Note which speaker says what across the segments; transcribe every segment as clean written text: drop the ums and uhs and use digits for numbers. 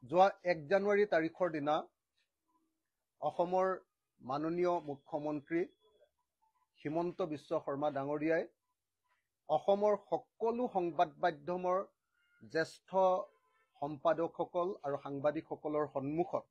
Speaker 1: যোৱা 1 জানুৱাৰী তাৰিখৰ দিনা অসমৰ মাননীয় মুখ্যমন্ত্ৰী হিমন্ত বিশ্ব শৰ্মা ডাঙৰীয়াই অসমৰ সকলো সংবাদ মাধ্যমৰ জ্যেষ্ঠ সম্পাদকসকল আৰু সাংবাদিকসকলৰ সন্মুখত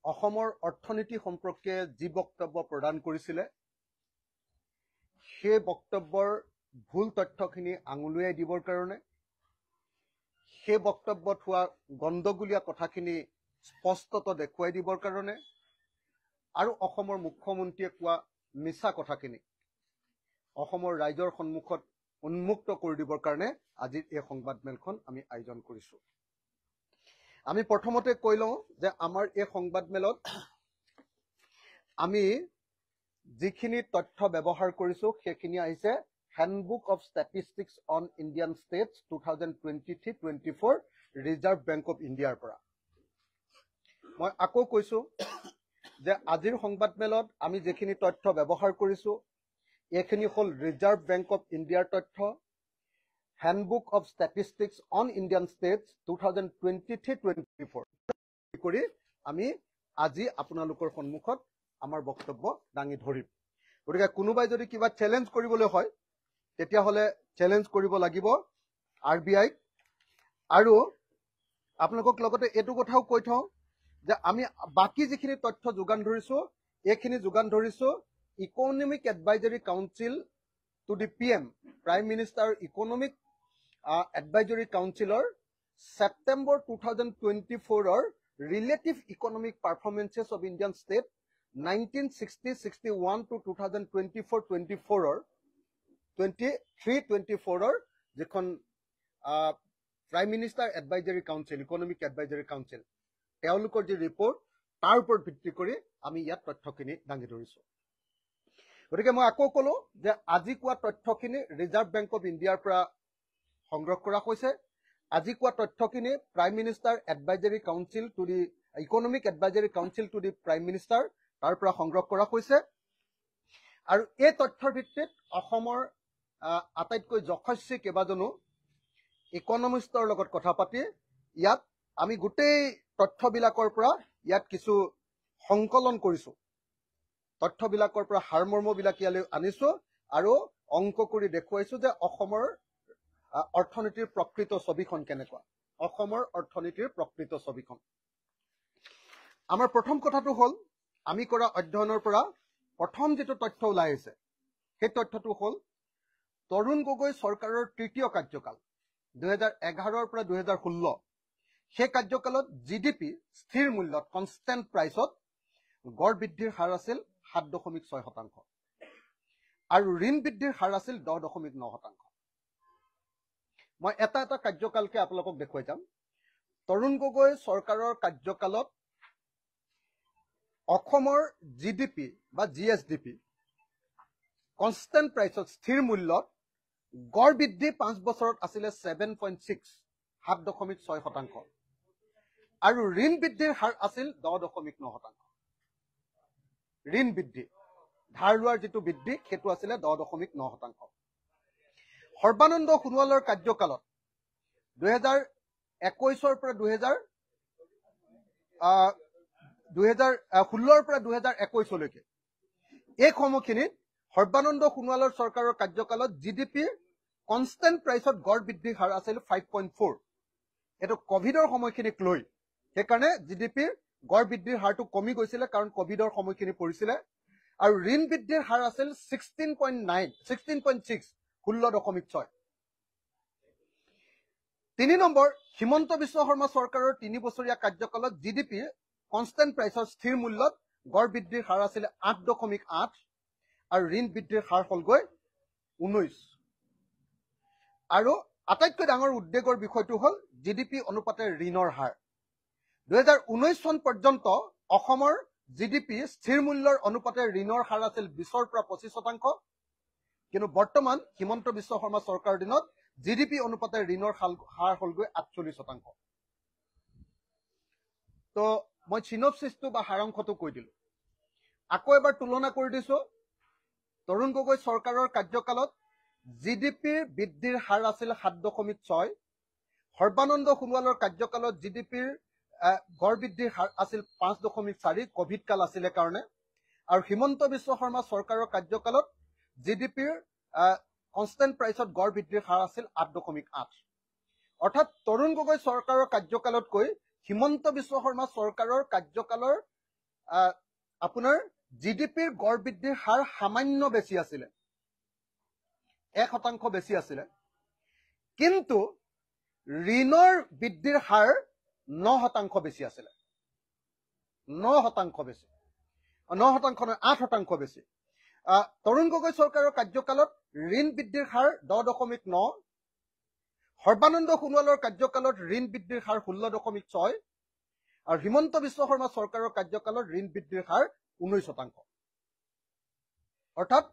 Speaker 1: অসমৰ অৰ্থনীতি সম্পৰ্কে যি বক্তব্য প্ৰদান কৰিছিলে সেই বক্তব্যৰ ভুল তথ্যখিনি আঙুলিয়াই দিবৰ কাৰণে সেই বক্তব্যত হোৱা গণ্ডগোলীয়া কথাখিনি স্পষ্টত দেখুৱাই দিবৰ কাৰণে আৰু অসমৰ মুখ্যমন্ত্ৰীয়ে কোৱা মিছা কথাখিনি অসমৰ ৰাইজৰ সন্মুখত উন্মুক্ত কৰি দিবৰ কাৰণে আজিৰ এই সংবাদমেলখন আমি আয়োজন কৰিছো। আমি প্ৰথমতে কৈ লওঁ যে আমাৰ এই সংবাদমেলত আমি যিখিনি তথ্য ব্যৱহাৰ কৰিছো সেইখিনি আহিছে handbook of statistics on Indian states 2023-24 reserve bank of ইণ্ডিয়াৰ পৰা। মই আকৌ কৈছো যে আজিৰ সংবাদমেলত আমি যিখিনি তথ্য ব্যৱহাৰ কৰিছো এইখিনি হ'ল ৰিজাৰ্ভ বেংক অফ ইণ্ডিয়াৰ তথ্য handbook of statistics on Indian states 2023-24 কৰি আমি আজি আপোনালোকৰ সন্মুখত আমাৰ বক্তব্য দাঙি ধৰিম। গতিকে কোনোবাই যদি কিবা চেলেঞ্জ কৰিবলৈ হয় তেতিয়াহ'লে চেলেঞ্জ কৰিব লাগিব RBI আৰু আপোনালোকক লগতে এইটো কথাও কৈ থওঁ যে আমি বাকি যিখিনি তথ্য যোগান ধৰিছো এইখিনি যোগান ধৰিছো economic advisory council to the PM prime minister economic advisory কাউন্সিলৰ September 2024 relative economic performances of Indian state 1960-61 to 2024-24 23-24 যিখন prime minister advisory council economic advisory council তেওঁলোকৰ যি ৰিপৰ্ট তাৰ ওপৰত ভিত্তি কৰি আমি ইয়াত তথ্যখিনি দাঙি ধৰিছো। গতিকে মই আকৌ ক'লো যে আজি কোৱা তথ্যখিনি ৰিজাৰ্ভ বেংক অফ ইণ্ডিয়াৰ পৰা সংগ্ৰহ কৰা হৈছে। আজি কোৱা তথ্যখিনি prime minister advisory council to the economic advisory council to the prime minister তাৰ পৰা সংগ্ৰহ কৰা হৈছে আৰু এই তথ্যৰ ভিত্তিত অসমৰ আটাইতকৈ যশস্বী কেইবাজনো ইকনমিষ্টৰ লগত কথা পাতি ইয়াত আমি গোটেই তথ্যবিলাকৰ পৰা ইয়াত কিছু সংকলন কৰিছো। তথ্যবিলাকৰ পৰা সাৰমৰ্মবিলাক ইয়ালৈ আনিছো আৰু অংক কৰি দেখুৱাইছো যে অসমৰ অৰ্থনীতিৰ প্ৰকৃত ছবিখন কেনেকুৱা। অসমৰ অৰ্থনীতিৰ প্ৰকৃত ছবিখন আমাৰ প্ৰথম কথাটো হ'ল আমি কৰা অধ্যয়নৰ পৰা প্ৰথম যেটো তথ্য ওলাই আহিছে সেই তথ্যটো হ'ল তৰুণ গগৈ চৰকাৰৰ তৃতীয় কাৰ্যকাল 2011 পৰা 2016 সেই কাৰ্যকালত GDP স্থিৰ মূল্যত কনষ্টেণ্ট প্ৰাইচত গড় বৃদ্ধিৰ হাৰ আছিল 7.6% আৰু ঋণ বৃদ্ধিৰ হাৰ আছিল 10.9%। মই এটা কাৰ্যকালকে আপোনালোকক দেখুৱাই যাম। তৰুণ গগৈ চৰকাৰৰ কাৰ্যকালত অসমৰ GDP বা GSDP কনষ্টেণ্ট প্ৰাইচত স্থিৰ মূল্যত গড় বৃদ্ধি 5 বছৰত আছিলে 7.6% আৰু ঋণ বৃদ্ধিৰ হাৰ আছিল 10.9%। ঋণ বৃদ্ধি ধাৰ লোৱাৰ যিটো বৃদ্ধি সেইটো আছিলে 10.9%। সৰ্বানন্দ সোণোৱালৰ কাৰ্যকালত 2021 পৰা 2016 পৰা 2021 লৈকে এই সময়খিনিত সৰ্বানন্দ সোণোৱালৰ চৰকাৰৰ কাৰ্যকালত GDP কনষ্টেণ্ট প্ৰাইচত গড় বৃদ্ধিৰ হাৰ আছিল 5.4। এইটো কোভিডৰ সময়খিনিক লৈ সেইকাৰণে GDPৰ গড় বৃদ্ধিৰ হাৰটো কমি গৈছিলে কাৰণ কোভিডৰ সময়খিনি পৰিছিলে আৰু ঋণ বৃদ্ধিৰ হাৰ আছিল 16.6 16.6। 3 নম্বৰ হিমন্ত বিশ্ব শৰ্মা চৰকাৰৰ 3 বছৰীয়া কাৰ্যকালত GDP কনষ্টেণ্ট প্ৰাইচৰ স্থিৰ মূল্যত গড় বৃদ্ধিৰ হাৰ আছিল 8.8 আৰু ঋণ বৃদ্ধিৰ হাৰ হ'লগৈ 19। আৰু আটাইতকৈ ডাঙৰ উদ্বেগৰ বিষয়টো হ'ল GDP অনুপাতে ঋণৰ হাৰ। 2019 চন পৰ্যন্ত অসমৰ GDP স্থিৰ মূল্যৰ অনুপাতে ঋণৰ হাৰ আছিল 20 পৰা 25%, কিন্তু বৰ্তমান হিমন্ত বিশ্ব শৰ্মা চৰকাৰৰ দিনত GDP অনুপাতে ঋণৰ হাৰ হ'লগৈ 48%। তো মই সিনপসিসটো বা সাৰাংশটো কৈ দিলো। আকৌ এবাৰ তুলনা কৰি দিছো। তৰুণ গগৈ চৰকাৰৰ কাৰ্যকালত GDPৰ বৃদ্ধিৰ হাৰ আছিল 7.6, সৰ্বানন্দ সোণোৱালৰ কাৰ্যকালত জিডিপিৰ গড় বৃদ্ধিৰ হাৰ আছিল 5.4 কোভিড কাল আছিলে কাৰণে আৰু হিমন্ত বিশ্ব শৰ্মা চৰকাৰৰ কাৰ্যকালত জিডিপিৰ কনষ্টেণ্ট প্ৰাইচত গড় বৃদ্ধিৰ হাৰ আছিল 8.8 অৰ্থাৎ তৰুণ গগৈ চৰকাৰৰ কাৰ্যকালতকৈ হিমন্ত বিশ্ব শৰ্মা চৰকাৰৰ কাৰ্যকালৰ আপোনাৰ জিডিপিৰ গড় বৃদ্ধিৰ হাৰ সামান্য বেছি আছিলে 1% বেছি আছিলে কিন্তু ঋণৰ বৃদ্ধিৰ হাৰ 9% বেছি আছিলে 9% বেছি 9% নহয় 8% বেছি তৰুণ গগৈ চৰকাৰৰ কাৰ্যকালত ঋণ বৃদ্ধিৰ হাৰ 10.9 সৰ্বানন্দ সোণোৱালৰ কাৰ্যকালত ঋণ বৃদ্ধিৰ হাৰ 16.6 আৰু হিমন্ত বিশ্ব শৰ্মা চৰকাৰৰ কাৰ্যকালত ঋণ বৃদ্ধিৰ হাৰ 19% অৰ্থাৎ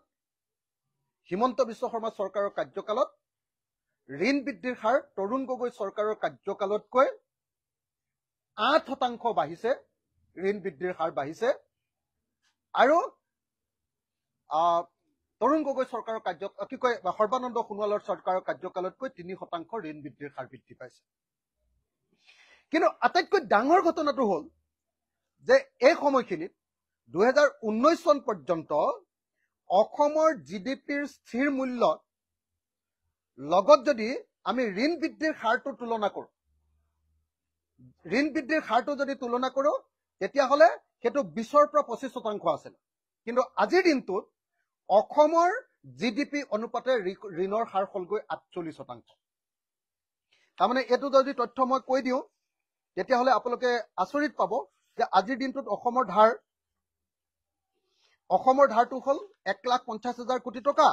Speaker 1: হিমন্ত বিশ্ব শৰ্মা চৰকাৰৰ কাৰ্যকালত ঋণ বৃদ্ধিৰ হাৰ তৰুণ গগৈ চৰকাৰৰ কাৰ্যকালতকৈ 8% বাঢ়িছে ঋণ বৃদ্ধিৰ হাৰ বাঢ়িছে আৰু তৰুণ গগৈ চৰকাৰৰ সৰ্বানন্দ সোণোৱালৰ চৰকাৰৰ কাৰ্যকালতকৈ 3% ঋণ বৃদ্ধিৰ হাৰ বৃদ্ধি পাইছে কিন্তু আটাইতকৈ ডাঙৰ ঘটনাটো হ'ল যে এই সময়খিনিত 2019 চন পৰ্যন্ত অসমৰ জিডিপিৰ স্থিৰ মূল্যত লগত যদি আমি ঋণ বৃদ্ধিৰ হাৰটো তুলনা কৰোঁ ঋণ বৃদ্ধিৰ হাৰটো যদি তুলনা কৰোঁ তেতিয়াহ'লে সেইটো 20ৰ পৰা 25% আছিল কিন্তু আজিৰ দিনটোত অসমৰ জিডিপি অনুপাতে ঋণৰ হাৰ হ'লগৈ 48% তাৰমানে এইটো যদি তথ্য মই কৈ দিওঁ তেতিয়াহ'লে আপোনালোকে আচৰিত পাব যে আজিৰ দিনটোত অসমৰ ধাৰটো হ'ল 1,50,000 কোটি টকা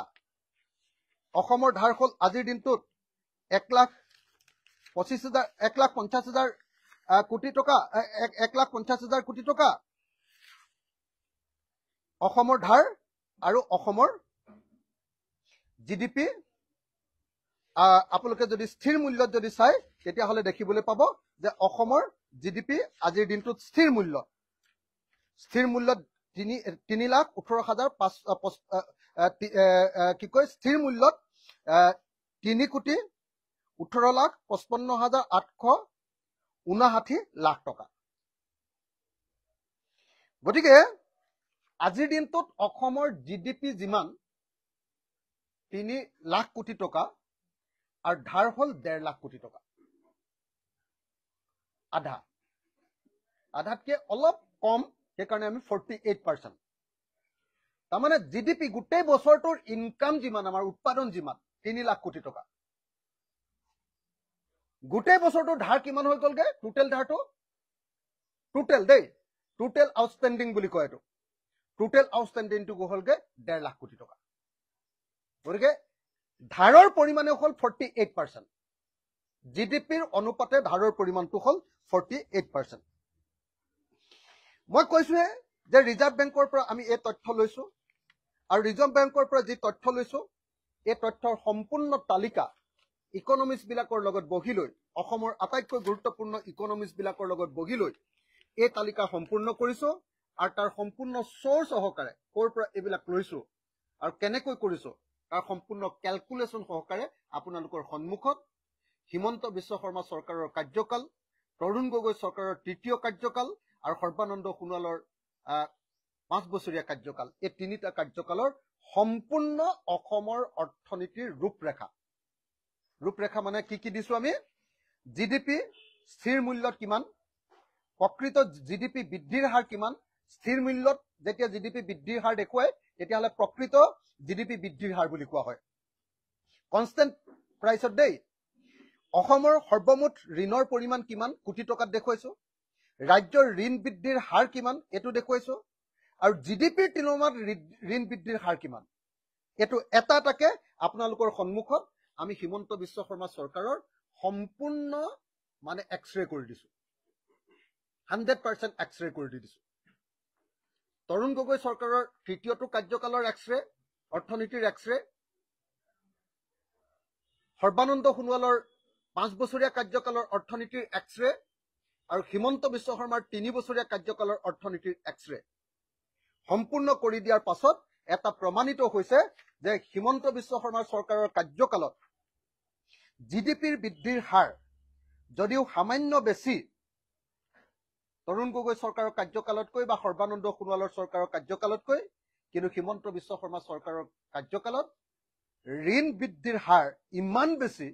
Speaker 1: অসমৰ ধাৰ হ'ল আজিৰ দিনটোত 1,50,000 কোটি টকা 1,50,000 কোটি টকা অসমৰ ধাৰ আৰু অসমৰ জিডিপি আপোনালোকে যদি স্থিৰ মূল্যত যদি চাই তেতিয়াহ'লে দেখিবলৈ পাব যে অসমৰ জিডিপি আজিৰ দিনটোত স্থিৰ মূল্যত 3,18,500 স্থিৰ মূল্যত 3,18,55,859 লাখ টকা গতিকে আজিৰ দিনটোত অসমৰ জিডিপি যিমান 3 লাখ কোটি টকা আৰু ধাৰ হ'ল 1.5 লাখ কোটি টকা আধাতকে অলপ কম সেইকাৰণে আমি 48% তাৰমানে জিডিপি গোটেই বছৰটোৰ ইনকাম যিমান আমাৰ উৎপাদন যিমান 3 লাখ কোটি টকা গোটেই বছৰটোৰ ধাৰ কিমান হৈ গ'লগে টোটেল ধাৰটো টোটেল আউটষ্টেণ্ডিং বুলি কয় এইটো টোটেল আউটষ্টেণ্ডিংটো হ'লগে 1.5 লাখ কোটি টকা গতিকে ধাৰৰ পৰিমাণে হ'ল 48% জিডিপিৰ অনুপাতে ধাৰৰ পৰিমাণটো হ'ল 48% মই কৈছোৱে যে ৰিজাৰ্ভ বেংকৰ পৰা আমি এই তথ্য লৈছো আৰু ৰিজাৰ্ভ বেংকৰ পৰা যি তথ্য লৈছো এই তথ্যৰ সম্পূৰ্ণ তালিকা ইকনমিষ্ট বিলাকৰ লগত বহি লৈ অসমৰ আটাইতকৈ গুৰুত্বপূৰ্ণ ইকনমিষ্ট বিলাকৰ লগত বহি লৈ এই তালিকা সম্পূৰ্ণ কৰিছো আৰু তাৰ সম্পূৰ্ণ সোৰ্স সহকাৰে ক'ৰ পৰা এইবিলাক লৈছো আৰু কেনেকৈ কৰিছো তাৰ সম্পূৰ্ণ ক্যালকুলেশন সহকাৰে আপোনালোকৰ সন্মুখত হিমন্ত বিশ্ব শৰ্মা চৰকাৰৰ কাৰ্যকাল তৰুণ গগৈ চৰকাৰৰ তৃতীয় কাৰ্যকাল আৰু সৰ্বানন্দ সোণোৱালৰ 5 বছৰীয়া কাৰ্যকাল এই তিনিটা কাৰ্যকালৰ সম্পূৰ্ণ অসমৰ অৰ্থনীতিৰ ৰূপৰেখা মানে কি দিছো আমি জিডিপি স্থিৰ মূল্যত কিমান প্ৰকৃত জিডিপি বৃদ্ধিৰ হাৰ কিমান স্থিৰ মূল্যত যেতিয়া জিডিপি বৃদ্ধিৰ হাৰ দেখুৱায় তেতিয়াহ'লে প্ৰকৃত জিডিপি বৃদ্ধিৰ হাৰ বুলি কোৱা হয় কনষ্টেণ্ট প্ৰাইচত দেই অসমৰ সৰ্বমুঠ ঋণৰ পৰিমাণ কিমান কোটি টকাত দেখুৱাইছো ৰাজ্যৰ ঋণ বৃদ্ধিৰ হাৰ কিমান এটো দেখুৱাইছো আৰু জিডিপিৰ তুলনাত ঋণ বৃদ্ধিৰ হাৰ কিমান এটো এটাকে আপোনালোকৰ সন্মুখত আমি হিমন্ত বিশ্ব শৰ্মা চৰকাৰৰ সম্পূৰ্ণ মানে এক্সৰে কৰি দিছো 100% এক্সৰে কৰি দিছো তৰুণ গগৈ চৰকাৰৰ তৃতীয়টো কাৰ্যকালৰ এক্সৰে অৰ্থনীতিৰ এক্সৰে সৰ্বানন্দ সোণোৱালৰ 5 বছৰীয়া কাৰ্যকালৰ অৰ্থনীতিৰ এক্সৰে আৰু হিমন্ত বিশ্ব শৰ্মাৰ 3 বছৰীয়া কাৰ্যকালৰ অৰ্থনীতিৰ এক্সৰে সম্পূৰ্ণ কৰি দিয়াৰ পাছত এটা প্ৰমাণিত হৈছে যে হিমন্ত বিশ্ব শৰ্মাৰ চৰকাৰৰ কাৰ্যকালত জিডিপিৰ বৃদ্ধিৰ হাৰ যদিও সামান্য বেছি তৰুণ গগৈ চৰকাৰৰ কাৰ্যকালতকৈ বা সৰ্বানন্দ সোণোৱালৰ চৰকাৰৰ কাৰ্যকালতকৈ, কিন্তু হিমন্ত বিশ্ব শৰ্মা চৰকাৰৰ কাৰ্যকালত ঋণ বৃদ্ধিৰ হাৰ ইমান বেছি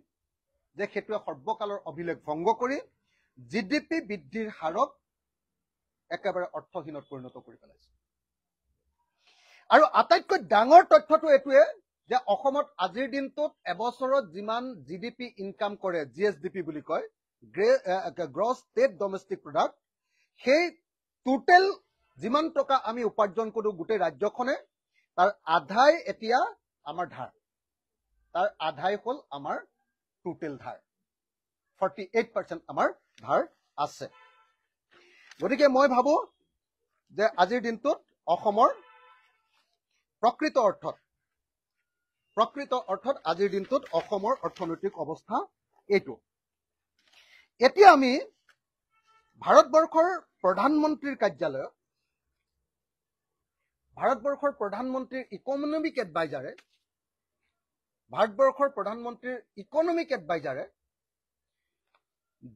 Speaker 1: যে সেইটোৱে সৰ্বকালৰ অভিলেখ ভংগ কৰি জিডিপি বৃদ্ধিৰ হাৰক একেবাৰে অৰ্থহীনত পৰিণত কৰি পেলাইছে। আৰু আটাইতকৈ ডাঙৰ তথ্যটো এইটোৱে যে অসমত আজিৰ দিনটোত এবছৰত যিমান জিডিপি ইনকাম কৰে, জিএছডিপি বুলি কয়, গ্ৰছ ষ্টেট ডমেষ্টিক প্ৰডাক্ট, সেই টোটেল যিমান টকা আমি উপাৰ্জন কৰোঁ গোটেই ৰাজ্যখনে, তাৰ আধাই এতিয়া আমাৰ ধাৰ। তাৰ আধাই হ'ল আমাৰ টোটেল ধাৰ। 48% আমাৰ ধাৰ আছে। গতিকে মই ভাবো যে আজিৰ দিনটোত অসমৰ প্ৰকৃত অৰ্থত আজিৰ দিনটোত অসমৰ অৰ্থনৈতিক অৱস্থা এইটো। এতিয়া আমি ভাৰতবৰ্ষৰ প্ৰধানমন্ত্ৰীৰ কাৰ্যালয়ত, ভাৰতবৰ্ষৰ প্ৰধানমন্ত্ৰীৰ ইকনমিক এডভাইজাৰে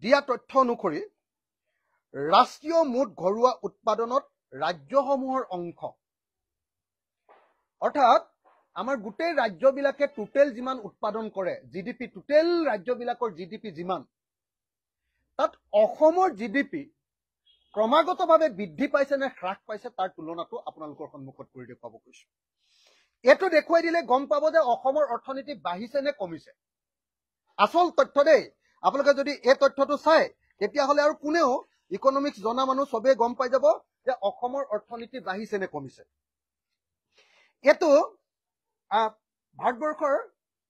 Speaker 1: দিয়া তথ্য অনুসৰি ৰাষ্ট্ৰীয় মুঠ ঘৰুৱা উৎপাদনত ৰাজ্যসমূহৰ অংশ, অৰ্থাৎ আমাৰ গোটেই ৰাজ্যবিলাকে টোটেল যিমান উৎপাদন কৰে, জিডিপি, টোটেল ৰাজ্যবিলাকৰ জিডিপি যিমান, তাত অসমৰ জিডিপি ক্ৰমাগতভাৱে বৃদ্ধি পাইছে নে হ্ৰাস পাইছে তাৰ তুলনাটো আপোনালোকৰ সন্মুখত কৰি দেখুৱাব কৈছো। এইটো দেখুৱাই দিলে গম পাব যে অসমৰ অৰ্থনীতি বাঢ়িছে নে কমিছে। আচল তথ্য দেই। আপোনালোকে যদি এই তথ্যটো চাই তেতিয়াহ'লে আৰু কোনেও ইকনমিক্স জনা মানুহ চবেই গম পাই যাব যে অসমৰ অৰ্থনীতি বাঢ়িছে নে কমিছে। এইটো ভাৰতবৰ্ষৰ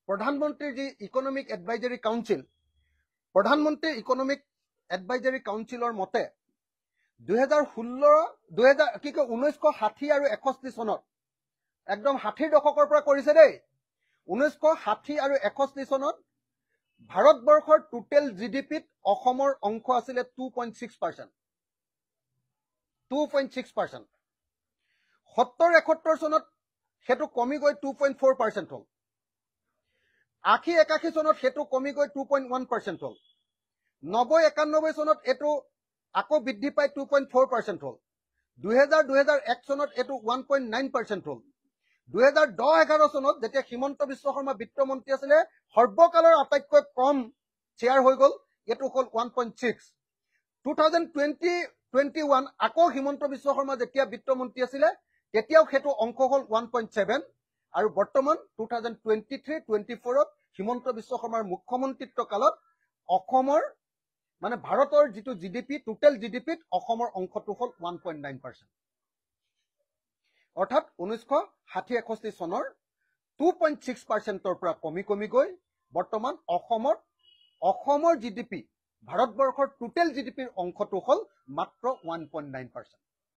Speaker 1: প্ৰধানমন্ত্ৰীৰ যি ইকনমিক এডভাইজাৰী কাউন্সিল, প্ৰধানমন্ত্ৰীৰ ইকনমিক এডভাইজাৰী কাউন্সিলৰ মতে 1960 আৰু 61 চনত, একদম 60ৰ দশকৰ পৰা কৰিছে দেই, 1960 আৰু 61 চনত ভাৰতবৰ্ষৰ টোটেল জিডিপিত অসমৰ অংশ আছিলে 2.6%। 2.6%। 70-71 চনত সেইটো কমি গৈ 2.4% হ'ল। 80-81 চনত সেইটো কমি গৈ 2.1% হ'ল। 90-91 চনত এইটো আকৌ বৃদ্ধি পাই 2.4% হ'ল। 2000-2001 চনত এইটো 1.9% হ'ল। 2010-11 চনত যেতিয়া হিমন্ত বিশ্ব শৰ্মা বিত্তমন্ত্ৰী আছিলে, সৰ্বকালৰ আটাইতকৈ কম শ্বেয়াৰ হৈ গ'ল, এইটো হ'ল 1.6। 2020-21 আকৌ হিমন্ত বিশ্ব শৰ্মা যেতিয়া বিত্তমন্ত্ৰী আছিলে তেতিয়াও সেইটো অংশ হ'ল 1.7, আৰু বৰ্তমান 2023-24ত হিমন্ত বিশ্ব শৰ্মাৰ মুখ্যমন্ত্ৰীত্ব কালত অসমৰ মানে ভাৰতৰ যিটো জিডিপি, টোটেল জিডিপিত অসমৰ অংশটো হ'ল 1.9%। অৰ্থাৎ 1960-61 চনৰ 2.6%ৰ পৰা কমি গৈ বৰ্তমান অসমৰ জিডিপি, ভাৰতবৰ্ষৰ টোটেল জিডিপিৰ অংশটো হ'ল মাত্ৰ 1.9%।